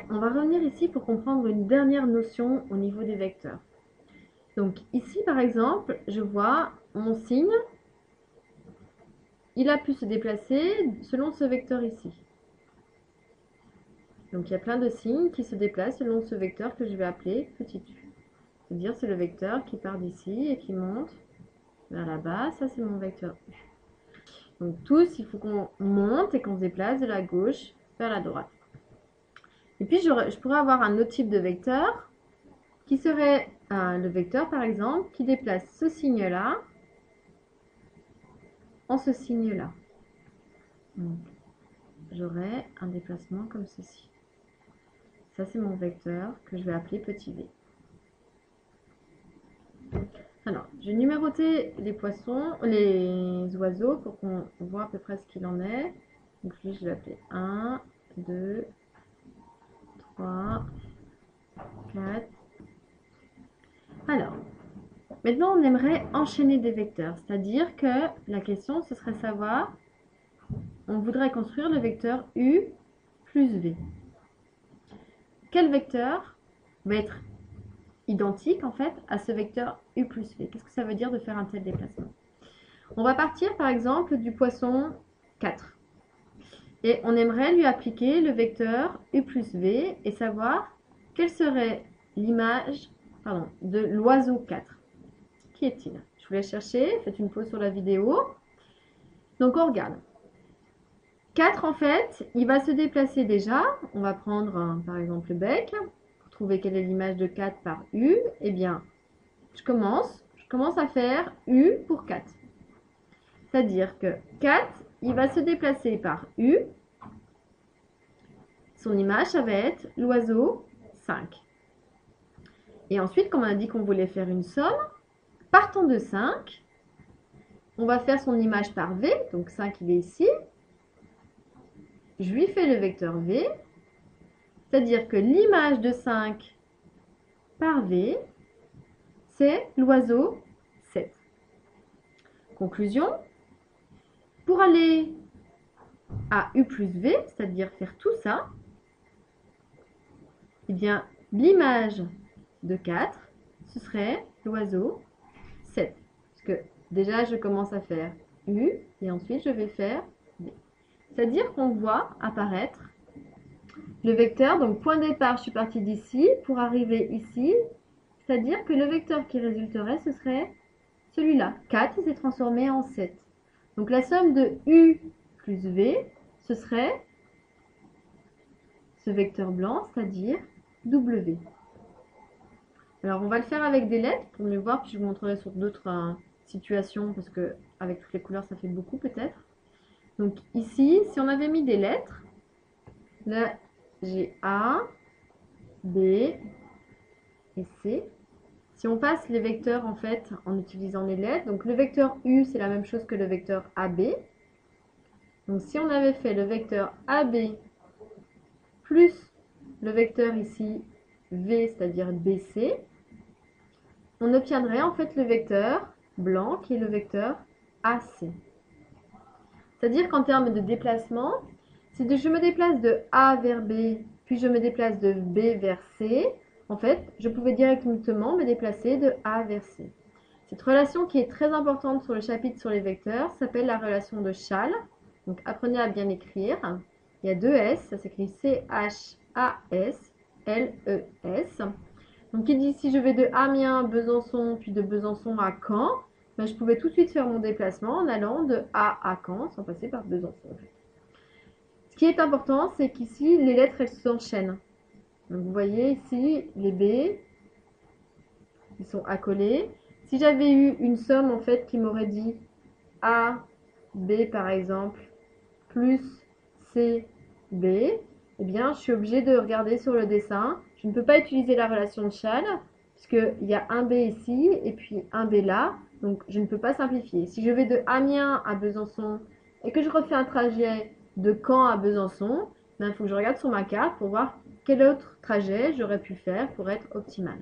on va revenir ici pour comprendre une dernière notion au niveau des vecteurs. Donc ici, par exemple, je vois mon signe, il a pu se déplacer selon ce vecteur ici. Donc il y a plein de signes qui se déplacent selon ce vecteur que je vais appeler petit u. C'est-à-dire c'est le vecteur qui part d'ici et qui monte vers là-bas. Ça, c'est mon vecteur u. Donc tous, il faut qu'on monte et qu'on se déplace de la gauche vers la droite. Et puis je pourrais avoir un autre type de vecteur qui serait le vecteur, par exemple, qui déplace ce signe-là en ce signe-là. Donc j'aurai un déplacement comme ceci. Ça, c'est mon vecteur que je vais appeler petit v. Alors, je vais numéroter les poissons, les oiseaux pour qu'on voit à peu près ce qu'il en est. Donc lui, je vais l'appeler 1, 2, 3, 4. Alors, maintenant, on aimerait enchaîner des vecteurs. C'est-à-dire que la question, ce serait savoir, on voudrait construire le vecteur u plus v. Quel vecteur va être identique en fait à ce vecteur u plus v? Qu'est-ce que ça veut dire de faire un tel déplacement? On va partir par exemple du poisson 4 et on aimerait lui appliquer le vecteur u plus v et savoir quelle serait l'image de l'oiseau 4. Qui est-il? Je vous laisse chercher, faites une pause sur la vidéo. Donc on regarde. 4 en fait, il va se déplacer déjà. On va prendre par exemple le bec. Pour trouver quelle est l'image de 4 par u, eh bien, je commence à faire u pour 4. C'est-à-dire que 4, il va se déplacer par u. Son image, ça va être l'oiseau 5. Et ensuite, comme on a dit qu'on voulait faire une somme, partant de 5, on va faire son image par v. Donc 5, il est ici. Je lui fais le vecteur v. C'est-à-dire que l'image de 5 par v, c'est l'oiseau 7. Conclusion, pour aller à u plus v, c'est-à-dire faire tout ça, eh bien, l'image de 4, ce serait l'oiseau 7. Parce que déjà, je commence à faire u et ensuite, je vais faire v. C'est-à-dire qu'on voit apparaître le vecteur, donc point de départ, je suis partie d'ici, pour arriver ici, c'est-à-dire que le vecteur qui résulterait, ce serait celui-là. 4, il s'est transformé en 7. Donc la somme de u plus v, ce serait ce vecteur blanc, c'est-à-dire w. Alors on va le faire avec des lettres pour mieux voir, puis je vous montrerai sur d'autres situations, parce que avec toutes les couleurs, ça fait beaucoup peut-être. Donc ici, si on avait mis des lettres, là j'ai A, B et C. Si on passe les vecteurs en fait en utilisant les lettres, donc le vecteur U c'est la même chose que le vecteur AB. Donc si on avait fait le vecteur AB plus le vecteur ici V, c'est-à-dire BC, on obtiendrait en fait le vecteur blanc qui est le vecteur AC. C'est-à-dire qu'en termes de déplacement, si je me déplace de A vers B, puis je me déplace de B vers C, en fait, je pouvais directement me déplacer de A vers C. Cette relation qui est très importante sur le chapitre sur les vecteurs s'appelle la relation de Chasles. Donc apprenez à bien écrire. Il y a deux S, ça s'écrit C-H-A-S, L-E-S. Donc il dit si je vais de Amiens à Besançon, puis de Besançon à Caen, ben, je pouvais tout de suite faire mon déplacement en allant de A à Caen, sans passer par Besançon. Ce qui est important, c'est qu'ici, les lettres, elles s'enchaînent. Donc vous voyez ici, les B, ils sont accolés. Si j'avais eu une somme, en fait, qui m'aurait dit A, B, par exemple, plus C, B, eh bien, je suis obligée de regarder sur le dessin. Je ne peux pas utiliser la relation de Chasles, puisqu'il y a un B ici, et puis un B là. Donc, je ne peux pas simplifier. Si je vais de Amiens à Besançon, et que je refais un trajet de Caen à Besançon, il faut que je regarde sur ma carte pour voir quel autre trajet j'aurais pu faire pour être optimal.